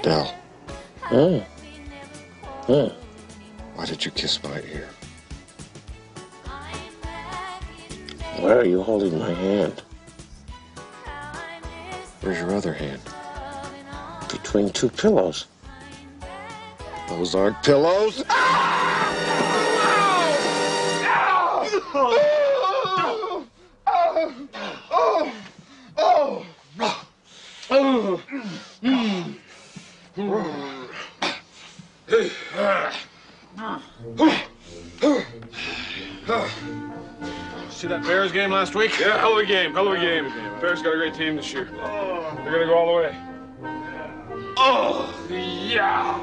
Del. Why did you kiss my ear? Why are you holding my hand? Where's your other hand? Between two pillows. Those aren't pillows. See that Bears game last week? Yeah, hell of a game. Bears got a great team this year. They're gonna go all the way. Oh, yeah.